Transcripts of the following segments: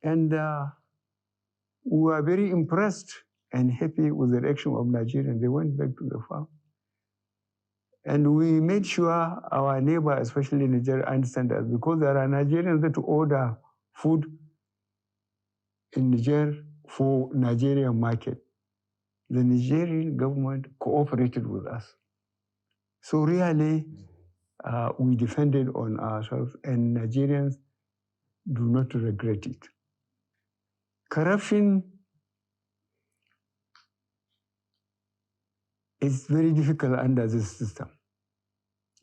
And we were very impressed and happy with the reaction of Nigerians. They went back to the farm. And we made sure our neighbor, especially Nigeria, understand us, because there are Nigerians that order food in Niger for Nigerian market. The Nigerian government cooperated with us. So really, we defended on ourselves, and Nigerians do not regret it. Corruption is very difficult under this system.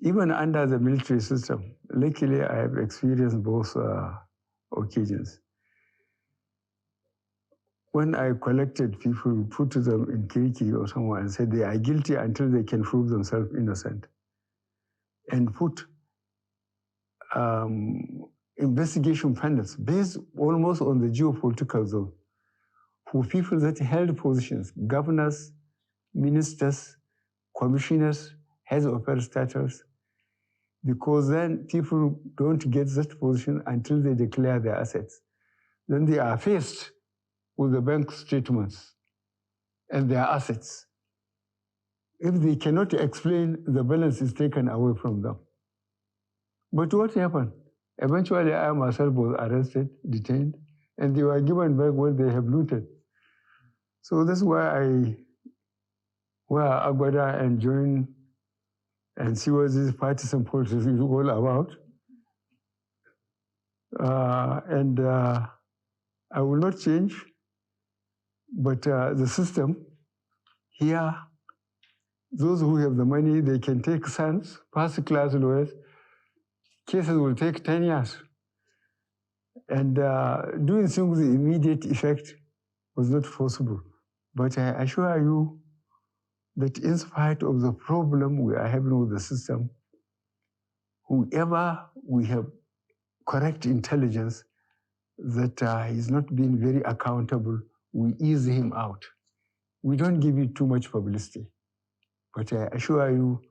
Even under the military system, luckily I have experienced both occasions. When I collected people, put them in Kiriki or somewhere and said they are guilty until they can prove themselves innocent, and put investigation panels based almost on the geopolitical zone for people that held positions, governors, ministers, commissioners, heads of parastatals, because then people don't get that position until they declare their assets. Then they are faced with the bank statements and their assets. If they cannot explain, the balance is taken away from them. But what happened? Eventually, I myself was arrested, detained, and they were given back what they have looted. So that's why I wear Agbada and join and see what this partisan politics is all about. I will not change, but the system here, those who have the money, they can take sons, first-class lawyers. Cases will take 10 years. And doing things with immediate effect was not possible. But I assure you that in spite of the problem we are having with the system, whoever we have correct intelligence that he's not being very accountable, we ease him out. We don't give it too much publicity. But I assure you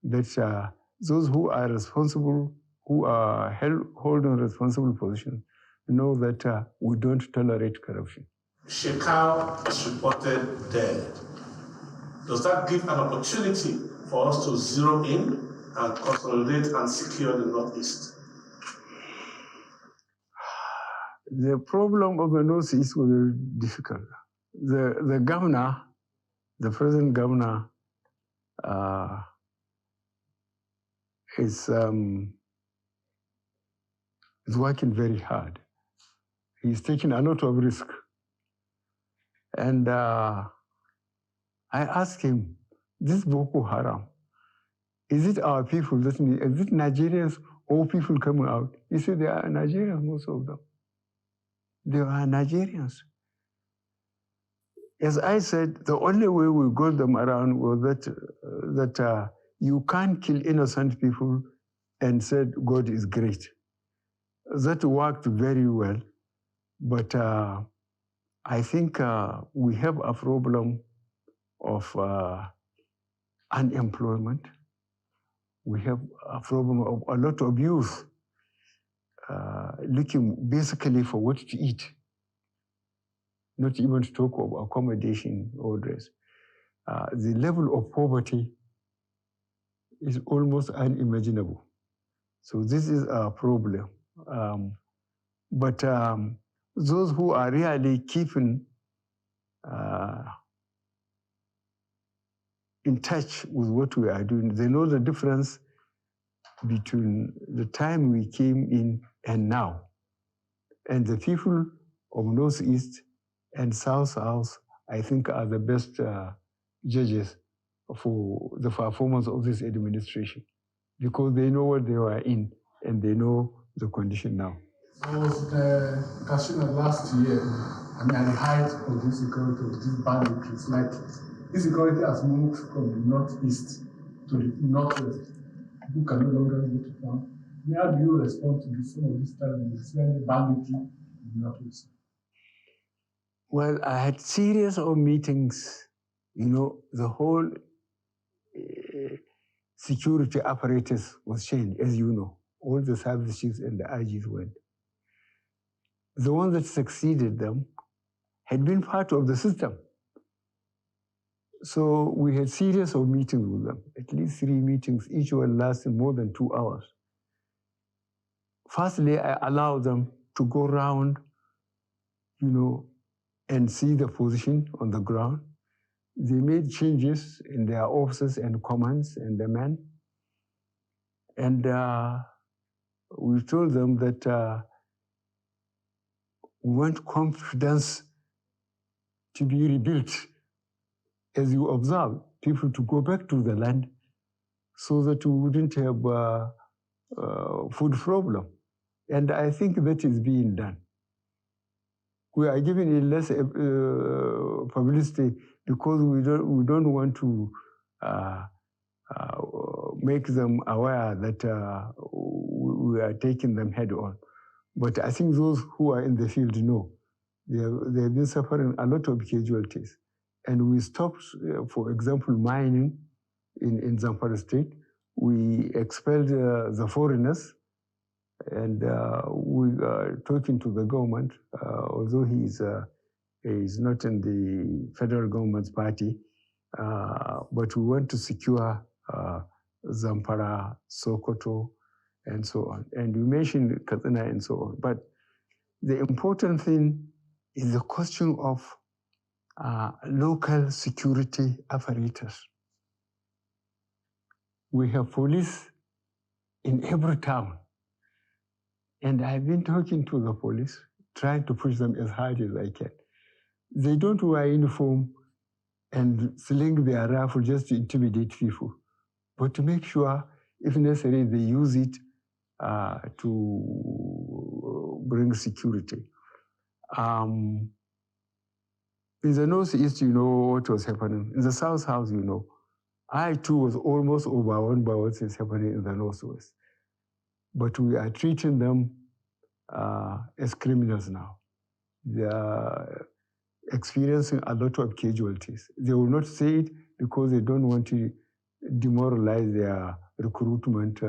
that those who are responsible, who are holding responsible positions, know that we don't tolerate corruption. Shekau is reported dead. Does that give an opportunity for us to zero in and consolidate and secure the Northeast? The problem of the Northeast was very difficult. The governor, the present governor, is working very hard. He's taking a lot of risk. And I asked him, this Boko Haram, is it our people, is it Nigerians or people coming out? He said, they are Nigerians, most of them. They are Nigerians. As I said, the only way we got them around was that you can't kill innocent people and said God is great. That worked very well, but I think we have a problem of unemployment. We have a problem of a lot of youth looking basically for what to eat, not even to talk of accommodation or dress. The level of poverty is almost unimaginable. So this is a problem. But those who are really keeping in touch with what we are doing, they know the difference between the time we came in and now. And the people of Northeast and South, I think, are the best judges for the performance of this administration, because they know what they were in and they know the condition now. I was in Katsina last year. I mean, at the height of this insecurity, of this banditry, it's like insecurity has moved from the northeast to the northwest. People can no longer go to town. How do you respond to some of this time, especially banditry in the northeast? Well, I had series of meetings. You know, the whole security apparatus was changed, as you know. all the service chiefs and the IGs went. The ones that succeeded them had been part of the system. So we had series of meetings with them, at least 3 meetings, each one lasted more than 2 hours. Firstly, I allowed them to go around, and see the position on the ground. They made changes in their offices and commands and the men. And we told them that we want confidence to be rebuilt. As you observe, people to go back to the land so that we wouldn't have food problem. And I think that is being done. We are giving it less publicity because we don't want to make them aware that we are taking them head on. But I think those who are in the field know. They have been suffering a lot of casualties. And we stopped, for example, mining in Zamfara State. We expelled the foreigners, and we are talking to the government, although he is not in the federal government's party, but we want to secure Zamfara, Sokoto, and so on. And we mentioned Katsina and so on. But the important thing is the question of local security apparatus. We have police in every town. And I've been talking to the police, trying to push them as hard as I can. They don't wear uniform and sling their rifle just to intimidate people, but to make sure, if necessary, they use it to bring security. In the Northeast, you know what was happening. In the South House, you know. I, too, was almost overwhelmed by what is happening in the Northwest. But we are treating them as criminals now. They are experiencing a lot of casualties. They will not say it because they don't want to demoralize their recruitment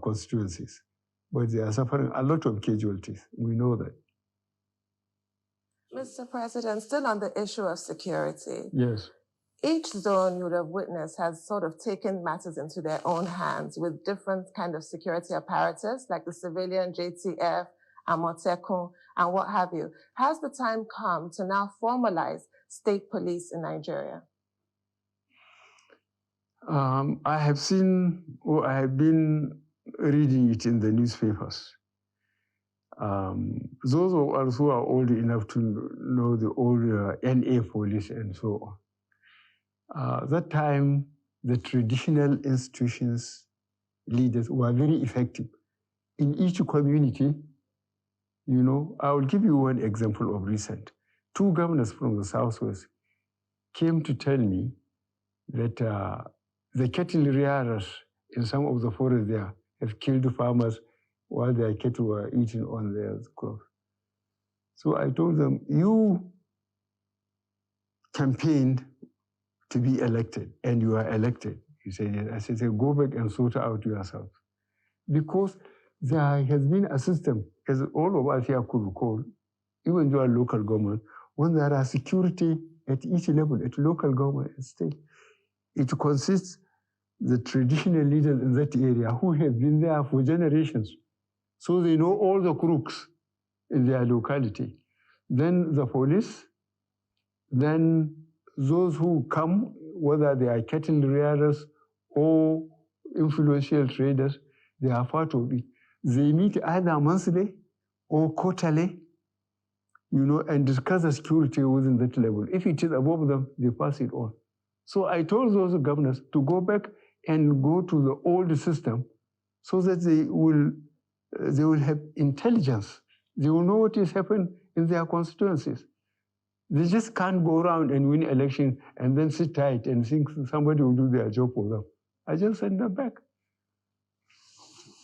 constituencies. But they are suffering a lot of casualties. We know that. Mr. President, still on the issue of security. Yes. Each zone you would have witnessed has sort of taken matters into their own hands with different kind of security apparatus, like the civilian JTF, Amotekun, and what have you. Has the time come to now formalize state police in Nigeria? I have seen, or I have been reading it in the newspapers. Those of us who are old enough to know the old NA police and so on. That time, the traditional institutions leaders were very effective. In each community, you know, I will give you one example of recent. 2 governors from the Southwest came to tell me that the cattle rearers in some of the forests there have killed farmers while their cattle were eating on their crops. So I told them, you campaigned to be elected, and you are elected. He said, yes. I said, go back and sort out yourself. Because there has been a system, as all of us here could recall, even your local government, when there are security at each level, at local government and state, it consists the traditional leaders in that area who have been there for generations. So they know all the crooks in their locality. Then the police, then those who come, whether they are cattle rearers or influential traders, they are part of it. They meet either monthly or quarterly, you know, and discuss the security within that level. If it is above them, they pass it on. So I told those governors to go back and go to the old system so that they will have intelligence. They will know what is happening in their constituencies. They just can't go around and win election and then sit tight and think somebody will do their job for them. I just send them back.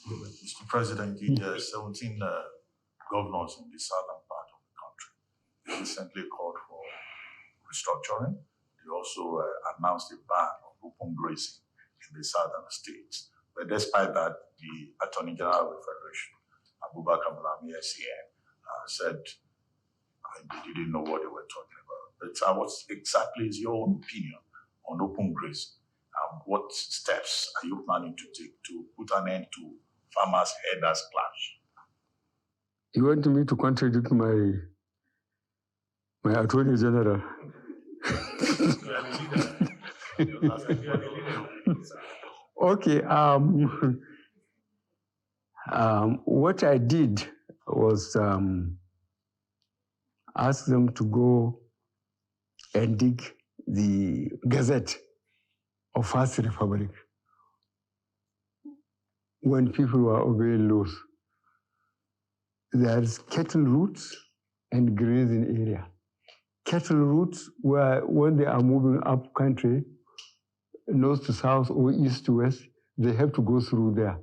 Mr. President, the 17 governors in the southern part of the country recently called for restructuring. They also announced a ban on open grazing in the southern states. But despite that, the Attorney General of the Federation, Abubakar Malami, SCN, said they didn't know what they were talking about. But what exactly is your own opinion on open grazing? What steps are you planning to take to put an end to farmers' herders clash? You want me to contradict my Attorney General? Okay. What I did was ask them to go and dig the Gazette of First Republic when people were obeying laws. There's cattle routes and grazing area. Cattle routes were when they are moving up country, north to south or east to west, they have to go through there.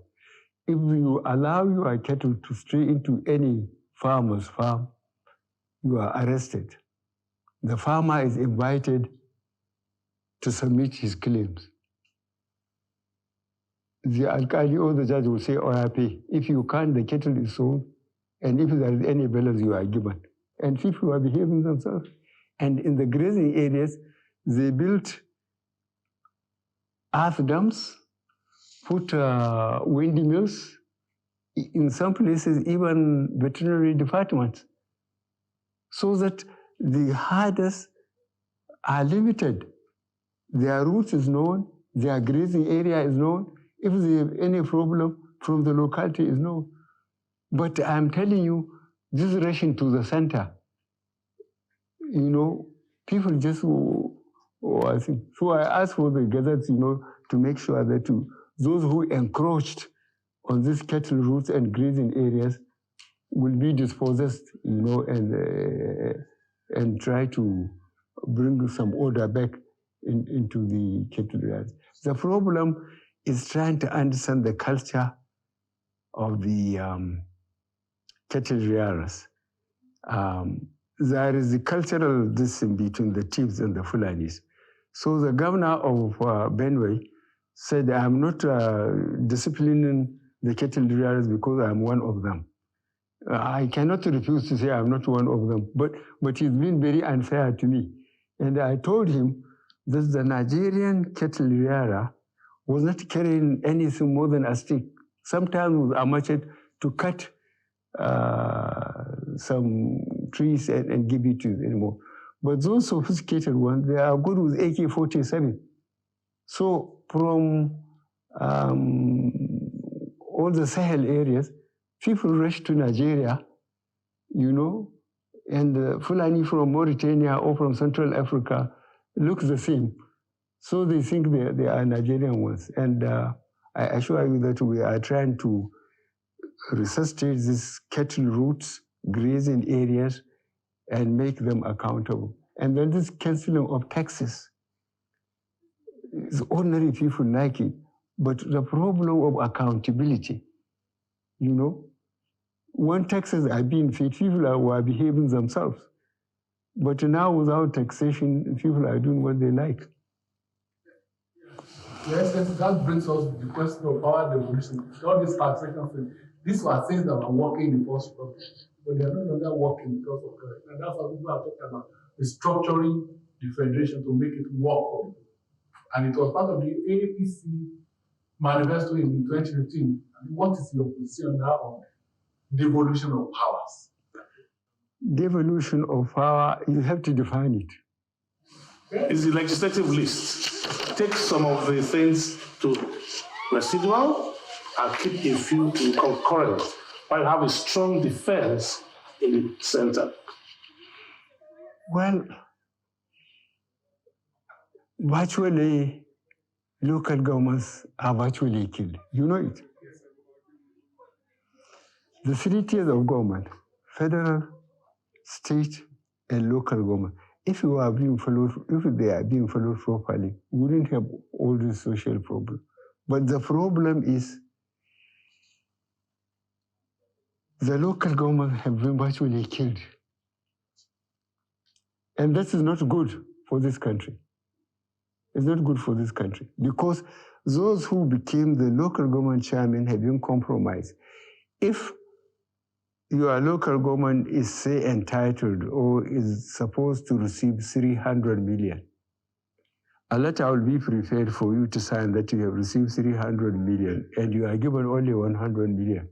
If you allow your cattle to stray into any farmer's farm, you are arrested. The farmer is invited to submit his claims. The alkali or the judge will say, "Oh, I pay." If you can't, the cattle is sold, and if there is any balance, you are given. And people are behaving themselves. And in the grazing areas, they built earth dams, put windmills, in some places even veterinary departments, so that the herders are limited. Their route is known, their grazing area is known. If they have any problem from the locality is known. But I'm telling you, this rushing to the center, people just, I think. So I asked for the gazettes, to make sure that those who encroached on these cattle routes and grazing areas will be dispossessed, and try to bring some order back into the cattle areas. The problem is trying to understand the culture of the cattle rearers. There is a cultural distance between the chiefs and the Fulanis. So the governor of Benue said, "I'm not disciplining the cattle rearers because I'm one of them." I cannot refuse to say I'm not one of them, but he's been very unfair to me. And I told him that the Nigerian cattle rearer was not carrying anything more than a stick, sometimes with a machete, to cut some trees and give it to them anymore. But those sophisticated ones, they are good with AK-47. So from all the Sahel areas, people rush to Nigeria, and Fulani from Mauritania or from Central Africa look the same. So they think they are Nigerian ones. And I assure you that we are trying to resuscitate these cattle routes, grazing areas, and make them accountable. And then this cancelling of taxes, ordinary people like it. But the problem of accountability, when taxes are being paid, people are behaving themselves. But now without taxation, people are doing what they like. Yes, that brings us to the question of power devolution. All these taxation things, these were things that were working in the first place, but they are no longer working because of correct. And that's what people are talking about, restructuring the federation to make it work for them. And it was part of the APC manifesto in 2015. And what is your position now on devolution of powers? Devolution of power, you have to define it. Is the legislative list. Take some of the things to residual and keep a few in concurrent, while you have a strong defense in the center. Well, virtually, local governments are virtually killed. You know it. The 3 tiers of government, federal, state, and local government, if they are being followed properly, we wouldn't have all these social problems. But the problem is the local government have been virtually killed. And this is not good for this country. It's not good for this country because those who became the local government chairman have been compromised. If your local government is, say, entitled or is supposed to receive 300 million, a letter will be prepared for you to sign that you have received 300 million and you are given only 100 million.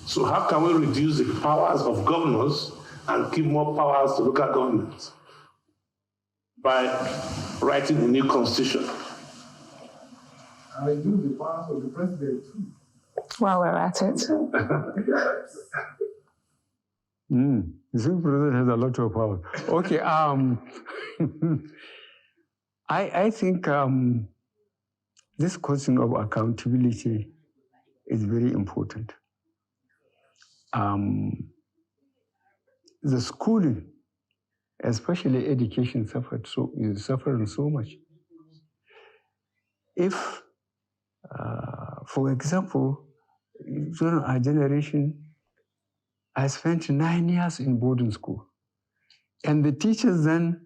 So how can we reduce the powers of governors and give more powers to local governments? By writing a new constitution. And reduce the powers of the president too. While we're at it. The Singh president has a lot of power. Okay, I think this question of accountability is very important. The schooling, especially education, is suffering so much. If, for example, during our generation, I spent 9 years in boarding school. And the teachers then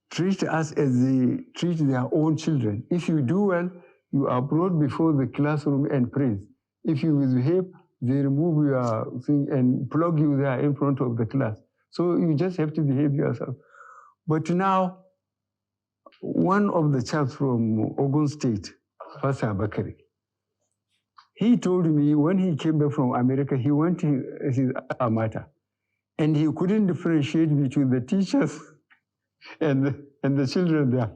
treat us as they treat their own children. If you do well, you are brought before the classroom and praised. If you misbehave, they remove your thing and plug you there in front of the class. So you just have to behave yourself. But now, one of the chaps from Ogun State, Pastor Bakari, he told me when he came back from America, he went to his alma mater, and he couldn't differentiate between the teachers and the children there.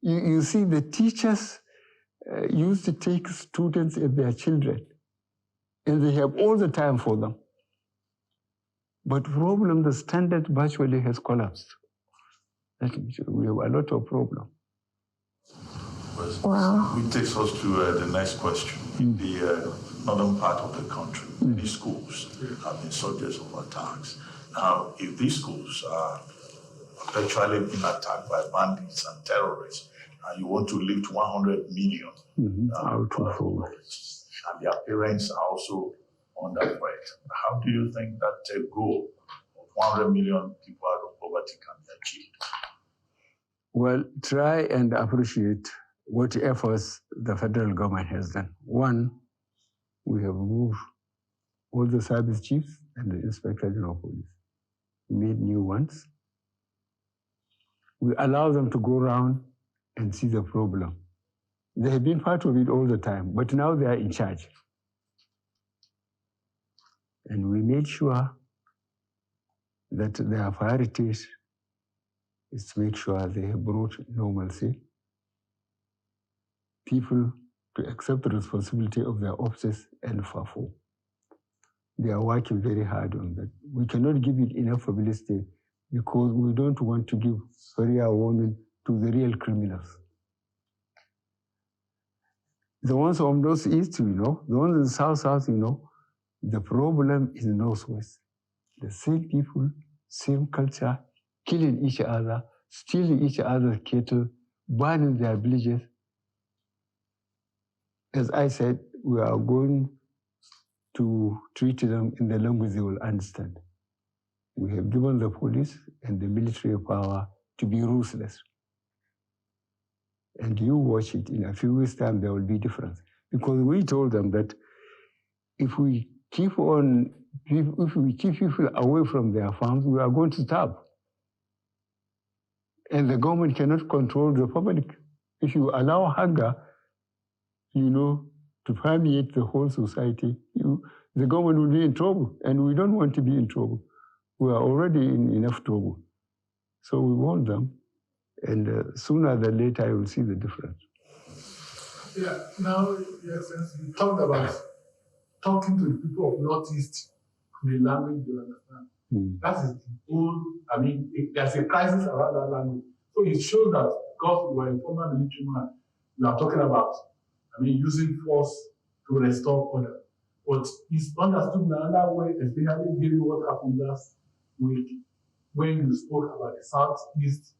You see, the teachers used to take students as their children, and they have all the time for them. But problem, the standard virtually has collapsed. We have a lot of problem. Wow. Which takes us to the next question. In the northern part of the country, many schools have been subjects of attacks. Now, if these schools are actually being attacked by bandits and terrorists, and you want to lift 100 million out of it, and their parents are also under threat, how do you think that goal of 100 million people out of poverty can be achieved? Well, try and appreciate what efforts the federal government has done. One, we have moved all the service chiefs and the inspector general of police. We made new ones. We allow them to go around and see the problem. They have been part of it all the time, but now they are in charge. And we made sure that their priorities is to make sure they have brought normalcy, people to accept the responsibility of their offices and perform. They are working very hard on that. We cannot give it enough publicity because we don't want to give fair warning to the real criminals. The ones from northeast, you know, the ones in south, you know, the problem is northwest. The same people, same culture, killing each other, stealing each other's cattle, burning their villages. As I said, we are going to treat them in the language they will understand. We have given the police and the military power to be ruthless. And you watch it, in a few weeks' time, there will be difference. Because we told them that if we keep people away from their farms, we are going to starve. And the government cannot control the public. If you allow hunger, you know, to permeate the whole society, the government will be in trouble, and we don't want to be in trouble. We are already in enough trouble. So we want them, and sooner than later, you will see the difference. Yeah, now, yes, you talked about talking to the people of Northeast in a language you understand. That is the whole, I mean, there's a crisis around that language. So it shows that because you are a former military man, you are talking about, I mean, using force to restore order. But it's understood in another way, especially given what happened last week when you spoke about the Southeast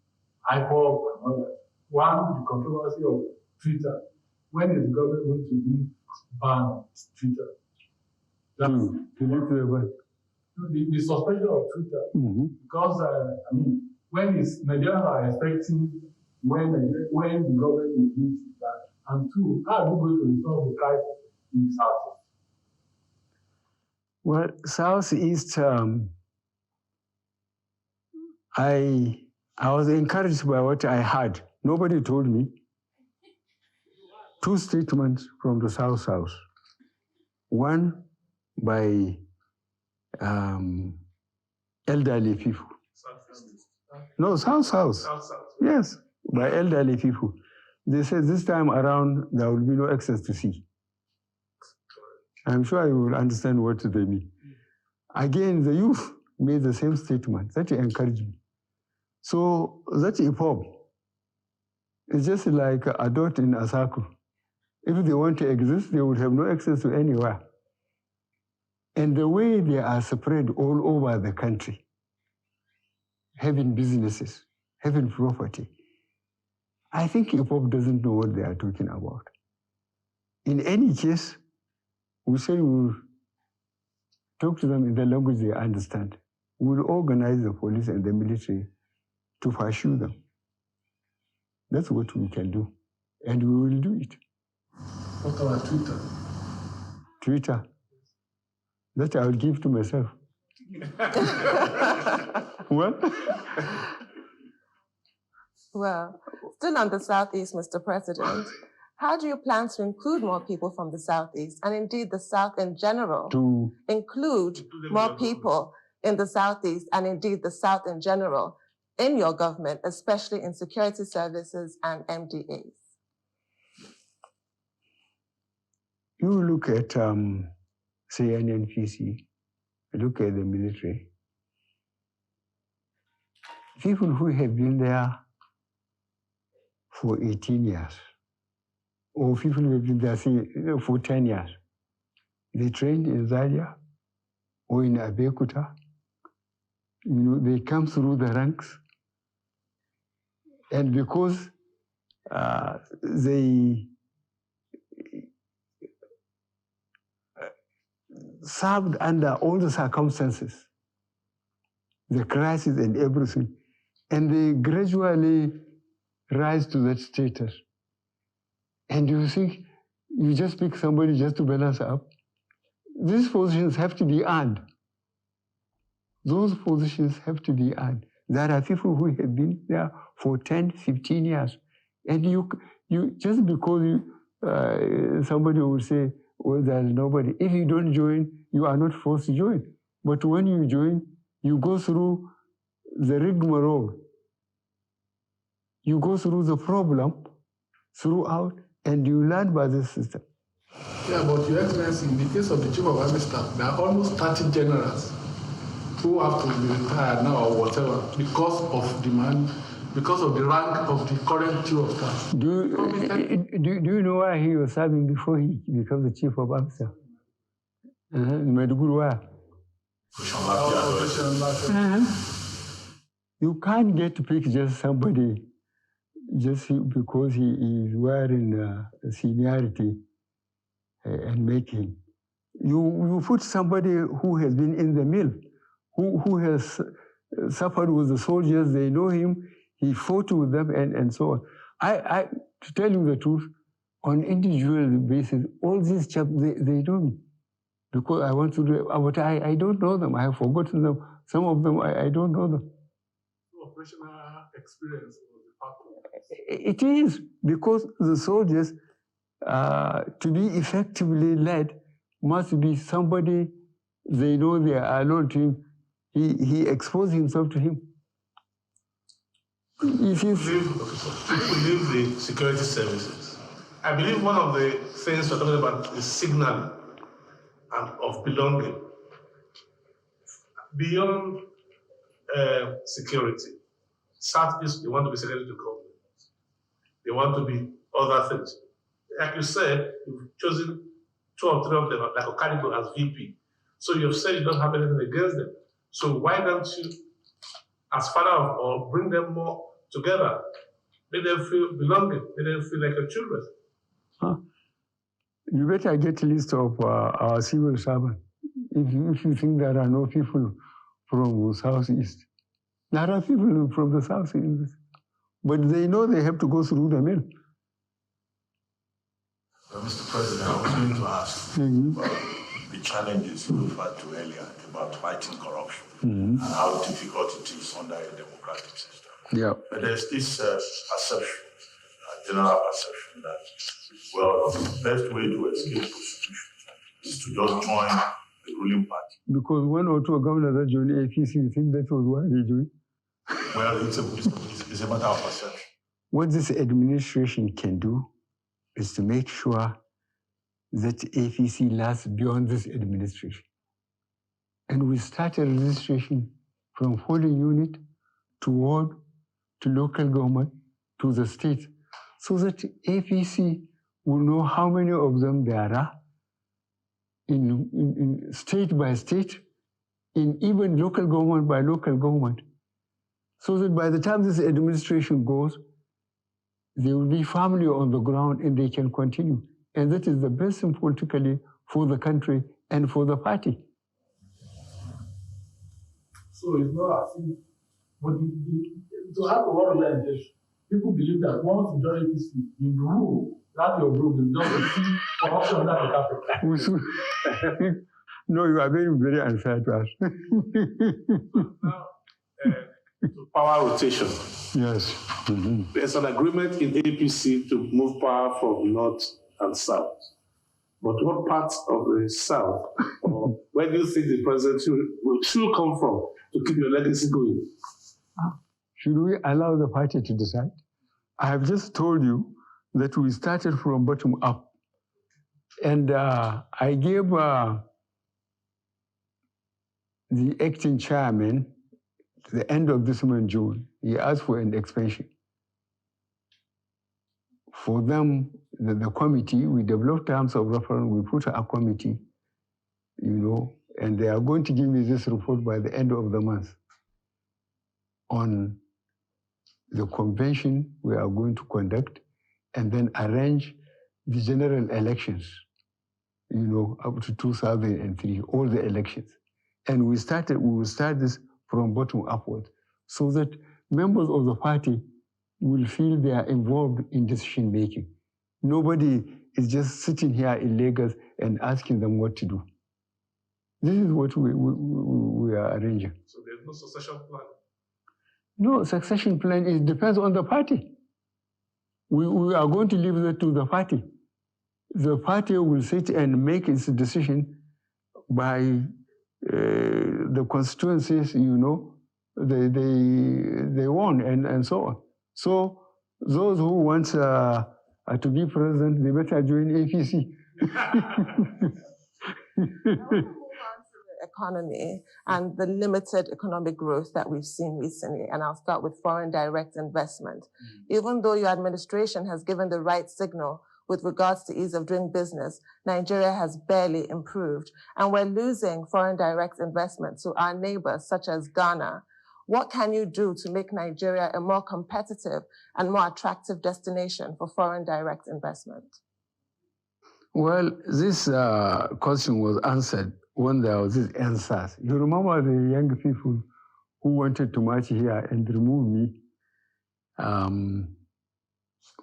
IPOB and all that. One, the controversy of Twitter. When is the government going to ban Twitter? The suspension of Twitter, because when Nigerians are expecting when the government will use that, and two, how are we going to resolve the crisis in the Southeast? Well, Southeast, I was encouraged by what I heard. Nobody told me. Two statements from the South. One by elderly people. No, South. Yes, by elderly people. They said this time around there will be no access to sea. I'm sure you will understand what they mean. Again, the youth made the same statement. That encouraged me. So that EPOB is just like a dot in a circle. If they want to exist, they would have no access to anywhere. And the way they are spread all over the country, having businesses, having property, I think EPOB doesn't know what they are talking about. In any case, we say we'll talk to them in the language they understand. We'll organize the police and the military to pursue them. That's what we can do, and we will do it. What about Twitter? Twitter, that I will give to myself. What? Well, still on the Southeast, Mr. President, how do you plan to include more people from the Southeast, and indeed the South in general, To include more people in the Southeast, and indeed the South in general, in your government, especially in security services and MDAs? you look at, say, NNPC, look at the military. People who have been there for 18 years, or people who have been there, say, for 10 years, they trained in Zaria or in Abeokuta. They come through the ranks, and because they served under all the circumstances, the crisis and everything, and they gradually rise to that status. And you think you just pick somebody just to balance up? These positions have to be earned. Those positions have to be earned. There are people who have been there for 10, 15 years. And you just because somebody will say, well, there's nobody. If you don't join, you are not forced to join. But when you join, you go through the rigmarole. You go through the problem throughout, and you learn by the system. Yeah, but Your Excellency, in the case of the Chief of Army Staff, there are almost 30 generals who have to be retired now or whatever because of demand, because of the rank of the current Chief of Staff. Do you know why he was serving before he became the Chief of Army Staff? You can't get to pick just somebody just because he is wearing seniority and make him. You put somebody who has been in the mill, who has suffered with the soldiers, they know him, he fought with them, and so on. To tell you the truth, on individual basis, all these chaps, they know me. Because I want to do, but I don't know them. I have forgotten them. Some of them, I don't know them. Operational experience was the part of it is, because the soldiers, to be effectively led, must be somebody they know they are alone to him. He exposed himself to him. Leave the security services. I believe one of the things we're talking about is signaling and of belonging. Beyond security, Southeast, they want to be secretary to government. They want to be other things. Like you said, you've chosen 2 or 3 of them, like Okadipo as VP. So you've said you don't have anything against them. So why don't you, as father of all, bring them more together? Make them feel belonging. Make them feel like your children. You better get a list of our civil servants. if you think there are no people from Southeast, there are people from the Southeast, but they know they have to go through the mill. Mr. President, I was going to ask about the challenges you referred to earlier about fighting corruption and how difficult it is under a democratic system. Yeah. But there's this perception, general perception that, well, the best way to escape prosecution is to just join the ruling party. Because one or two governors that joined APC, you think that was why they joined? Well, it's a matter of perception. What this administration can do is to make sure that APC lasts beyond this administration. And we started registration from polling unit to ward, to local government, to the state, so that APC will know how many of them there are in state by state, in even local government by local government, so that by the time this administration goes, there will be family on the ground and they can continue. And that is the best thing politically for the country and for the party. So it's not as if, but to have a lot of intention, people believe that once you join APC, you rule, that your rule is not a free corruption that the capital. No, you are very, very unfair to us. Now, power rotation. Yes. Mm-hmm. There's an agreement in APC to move power from north and south. But what parts of the south, or where do you think the president should come from to keep your legacy going? Should we allow the party to decide? I have just told you that we started from bottom up. And I gave the acting chairman, at the end of this month, June, he asked for an expansion. For them, the committee, we developed terms of reference, we put a committee, and they are going to give me this report by the end of the month on the convention we are going to conduct and then arrange the general elections, up to 2003, all the elections. And we will start this from bottom upward so that members of the party will feel they are involved in decision making. Nobody is just sitting here in Lagos and asking them what to do. This is what we are arranging. So there's no succession plan? No, succession plan, it depends on the party. We are going to leave that to the party. The party will sit and make its decision by the constituencies, they won and so on. So those who want to be president, they better join APC. Economy and the limited economic growth that we've seen recently. And I'll start with foreign direct investment. Even though your administration has given the right signal with regards to ease of doing business, Nigeria has barely improved. And we're losing foreign direct investment to our neighbors, such as Ghana. What can you do to make Nigeria a more competitive and more attractive destination for foreign direct investment? Well, this question was answered when there was this answers. You remember the young people who wanted to march here and remove me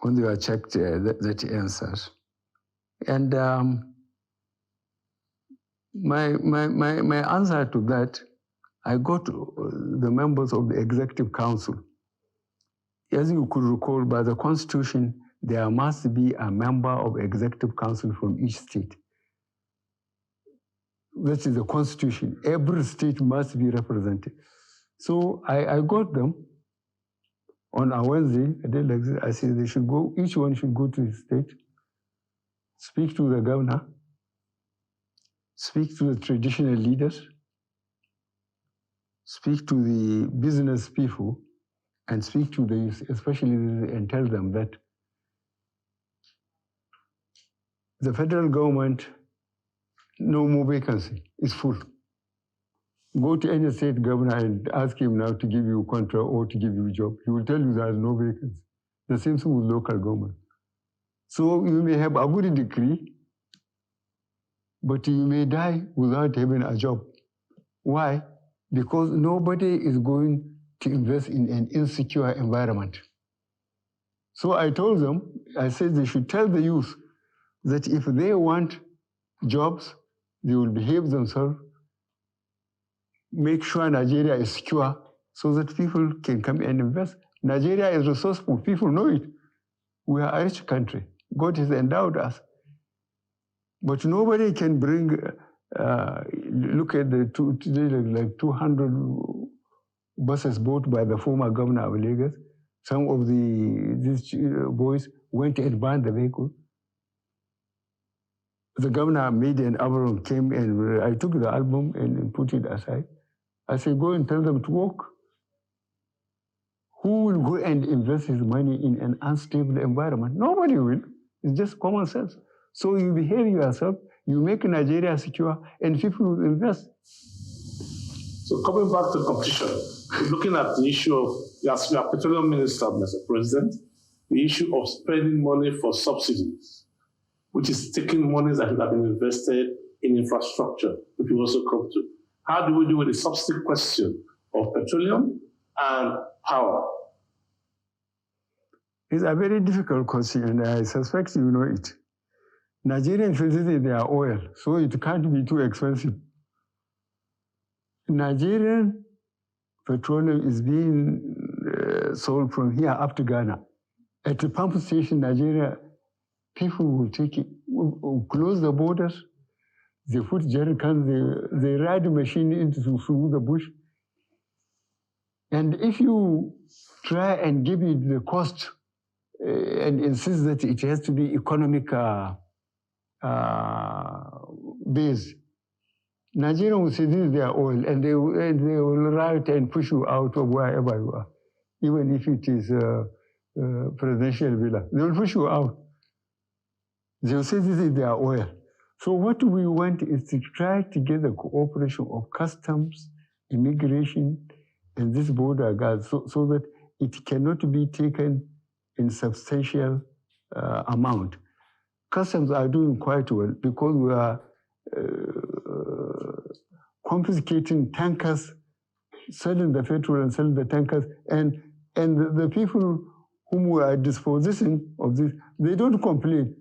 when they were checked that answers. And my answer to that, I got the members of the Executive Council. As you could recall, by the Constitution, there must be a member of Executive Council from each state. That is the Constitution. Every state must be represented. So I got them on a Wednesday, a day like this. I said they should go, each one should go to his state, speak to the governor, speak to the traditional leaders, speak to the business people, and speak to the youth, especially, and tell them that the federal government, no more vacancy, it's full. Go to any state governor and ask him now to give you a contract or to give you a job. He will tell you there's no vacancy. The same thing with local government. So you may have a good decree, but you may die without having a job. Why? Because nobody is going to invest in an insecure environment. So I told them, I said they should tell the youth that if they want jobs, they will behave themselves, make sure Nigeria is secure so that people can come and invest. Nigeria is resourceful, people know it. We are a rich country. God has endowed us. But nobody can bring, look at the today, like 200 buses bought by the former governor of Lagos. Some of these boys went and burned the vehicle. The governor made an album, came and I took the album and put it aside. I said, go and tell them to walk. Who will go and invest his money in an unstable environment? Nobody will. It's just common sense. So you behave yourself, you make Nigeria secure, and people will invest. So coming back to competition, looking at the issue of, as we are petroleum minister, Mr. President, the issue of spending money for subsidies, which is taking monies that have been invested in infrastructure, which we also come to. How do we deal with the subsidy question of petroleum and power? It's a very difficult question, and I suspect you know it. Nigerians visit their oil, so it can't be too expensive. Nigerian petroleum is being sold from here up to Ghana. At the pump station, Nigeria, people will take it, will close the borders, they put jerry cans, they ride the machine into through the bush. And if you try and give it the cost and insist that it has to be economic base, Nigeria will say this is their oil, and they will riot and push you out of wherever you are, even if it is a presidential villa. They will push you out. They will say this is their oil. So what we want is to try to get the cooperation of customs, immigration, and this border guards so that it cannot be taken in substantial amount. Customs are doing quite well because we are confiscating tankers, selling the petrol and selling the tankers, and the people whom we are dispossessing of this, they don't complain.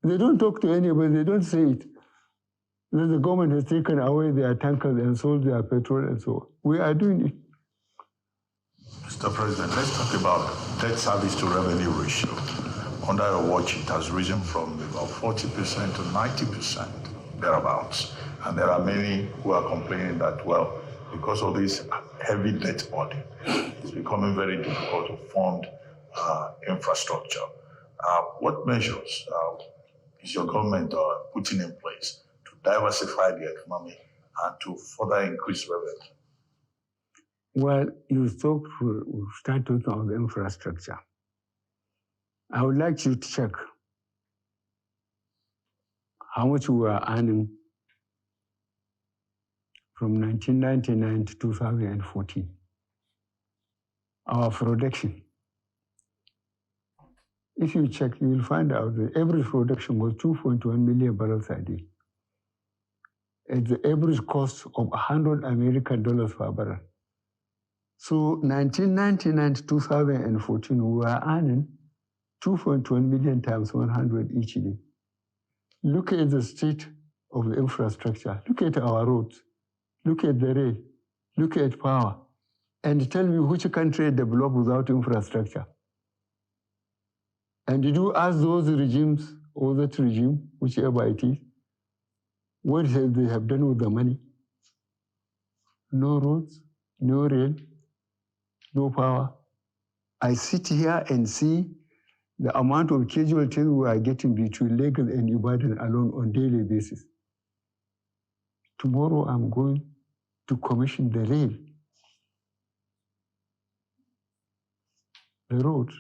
They don't talk to anybody, they don't say it. Then the government has taken away their tankers and sold their petrol and so on. We are doing it. Mr. President, let's talk about debt service to revenue ratio. Under your watch, it has risen from about 40% to 90%, thereabouts. And there are many who are complaining that, well, because of this heavy debt burden, it's becoming very difficult to fund infrastructure. What measures is your government putting in place to diversify the economy and to further increase revenue? Well, you start talking about the infrastructure. I would like you to check how much we are earning from 1999 to 2014. Our production. If you check, you will find out the average production was 2.1 million barrels a day. At the average cost of $100 American per barrel. So 1999 to 2014, we were earning 2.1 million times 100 each day. Look at the state of the infrastructure. Look at our roads. Look at the rail. Look at power. And tell me which country developed without infrastructure. And did you ask those regimes or that regime, whichever it is, what they have done with the money? No roads, no rail, no power. I sit here and see the amount of casualties we are getting between Lagos and Ibadan alone on a daily basis. Tomorrow I'm going to commission the rail, the roads,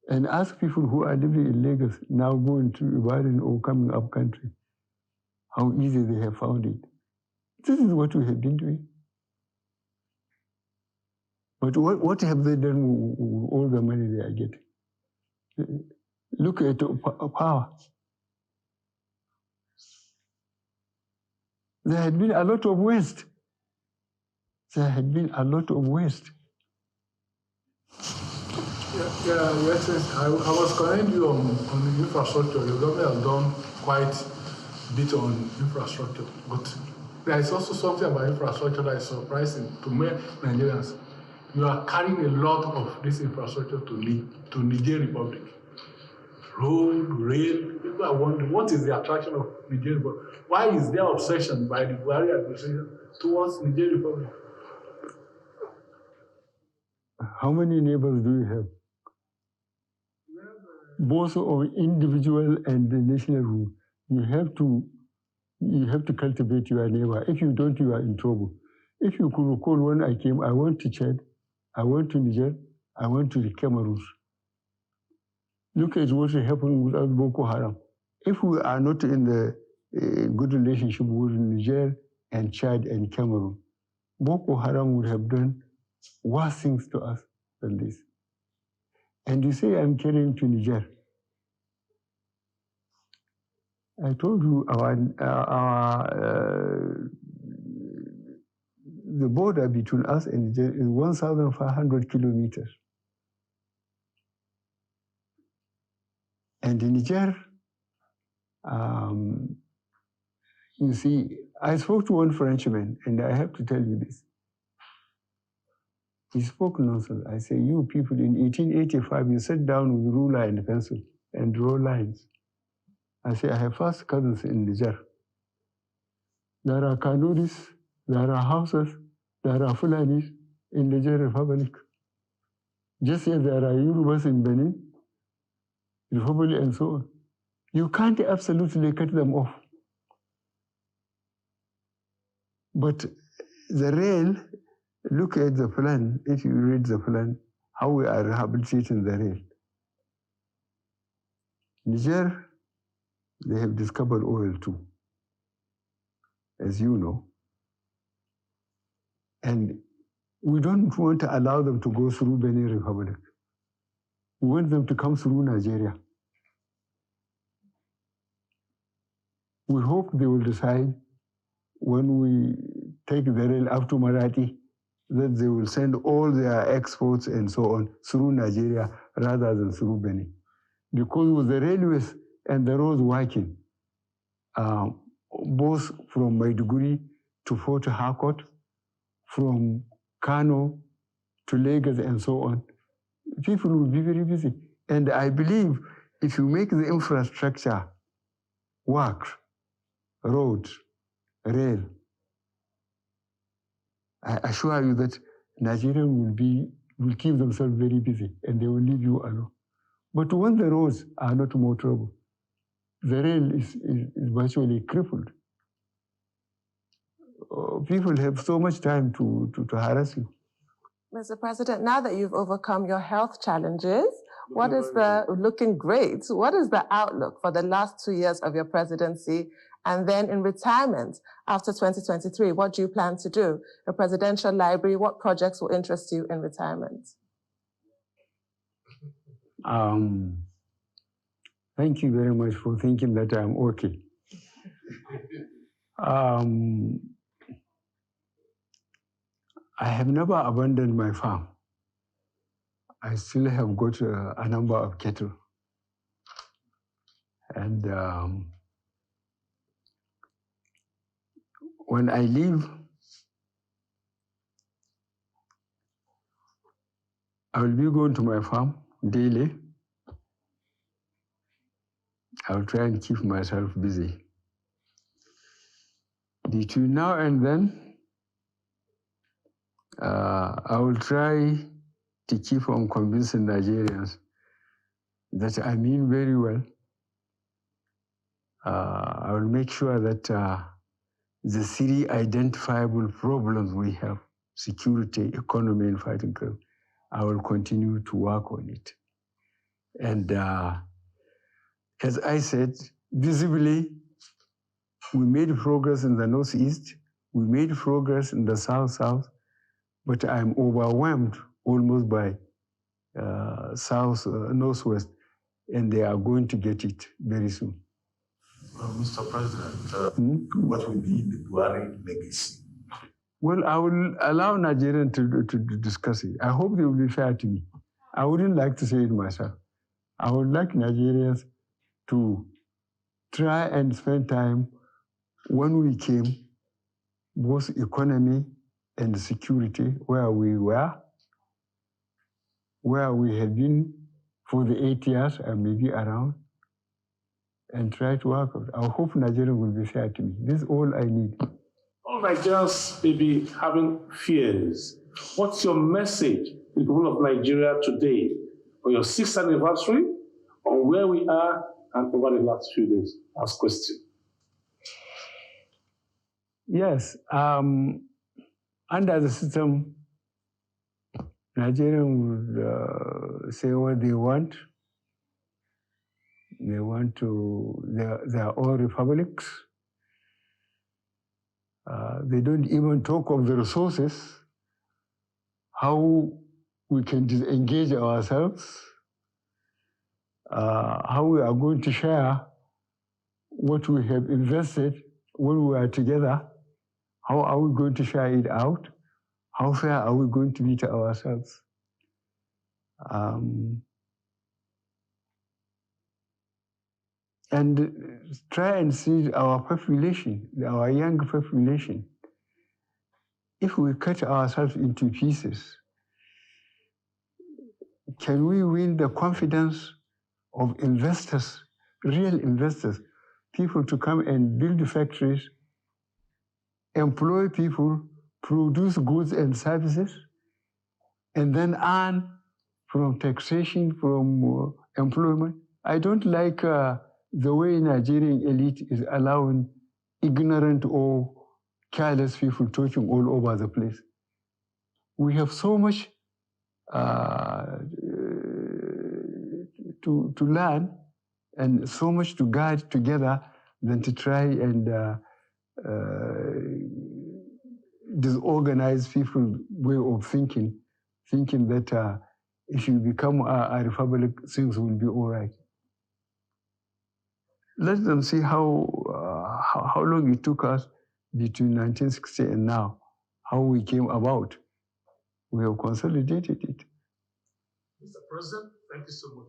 and ask people who are living in Lagos now going to Ibadan or coming up country, how easy they have found it. This is what we have been doing. But what have they done with all the money they are getting? Look at power. There had been a lot of waste. There had been a lot of waste. Yes. I was commending you on the infrastructure. The government has done quite a bit on infrastructure, but there is also something about infrastructure that is surprising to many Nigerians. You are carrying a lot of this infrastructure to Niger Republic. Road, rail, people are wondering what is the attraction of Niger Republic? Why is there obsession by the Buhari administration towards Niger Republic? How many neighbors do you have? Both of individual and the national rule. You have to cultivate your neighbor. If you don't, you are in trouble. If you could recall when I came, I went to Chad, I went to Niger, I went to the Cameroon. Look at what happened with us Boko Haram. If we are not in the good relationship with Niger and Chad and Cameroon, Boko Haram would have done worse things to us than this. And you say I'm carrying to Niger. I told you the border between us and Niger is 1,500 kilometers. And in Niger, you see, I spoke to one Frenchman, and I have to tell you this. He spoke nonsense. I say, you people, in 1885, you sat down with ruler and pencil and draw lines. I say, I have first cousins in Niger. There are Kanuris, there are Hausas, there are Fulanis in Niger Republic. Just as there are Yorubas in Benin, Republic, and so on. You can't absolutely cut them off. But the rail, look at the plan, if you read the plan, how we are rehabilitating the rail. Niger, they have discovered oil too, as you know. And we don't want to allow them to go through Benin Republic. We want them to come through Nigeria. We hope they will decide when we take the rail up to Marathi that they will send all their exports and so on through Nigeria rather than through Benin. Because with the railways and the roads working, both from Maiduguri to Fort Harcourt, from Kano to Lagos and so on, people will be very busy. And I believe if you make the infrastructure work, road, rail, I assure you that Nigerians will keep themselves very busy and they will leave you alone. But when the roads are not more trouble, the rail is virtually crippled. People have so much time to harass you. Mr. President, now that you've overcome your health challenges, looking great, what is the outlook for the last 2 years of your presidency? And then in retirement, after 2023, what do you plan to do? A presidential library, what projects will interest you in retirement? Thank you very much for thinking that I'm okay. I have never abandoned my farm. I still have got a number of cattle. And when I leave, I will be going to my farm daily. I will try and keep myself busy. Between now and then, I will try to keep on convincing Nigerians that I mean very well. I will make sure that the three identifiable problems we have, security, economy, and fighting crime, I will continue to work on it. And as I said, visibly, we made progress in the Northeast, we made progress in the South-South, but I'm overwhelmed almost by Northwest, and they are going to get it very soon. Mr. President, what will be the Buhari legacy? Well, I will allow Nigerians to discuss it. I hope they will be fair to me. I wouldn't like to say it myself. I would like Nigerians to try and spend time when we came, both economy and security, where we were, where we had been for the 8 years and maybe around, and try to work out. I hope Nigeria will be fair to me. This is all I need. All Nigerians may be having fears. What's your message to the people of Nigeria today on your 6th anniversary, on where we are and over the last few days? Last question. Yes, under the system, Nigerians would say what they want. They want their own republics. They don't even talk of the resources, how we can disengage ourselves, how we are going to share what we have invested when we are together. How are we going to share it out? How fair are we going to be to ourselves? And try and see our population, our young population. If we cut ourselves into pieces, can we win the confidence of investors, real investors, people to come and build factories, employ people, produce goods and services, and then earn from taxation, from employment? I don't like the way Nigerian elite is allowing ignorant or careless people talking all over the place. We have so much to learn and so much to guide together than to try and disorganize people's way of thinking that if you become a republic, things will be all right. Let them see how long it took us between 1960 and now, how we came about. We have consolidated it. Mr. President, thank you so much.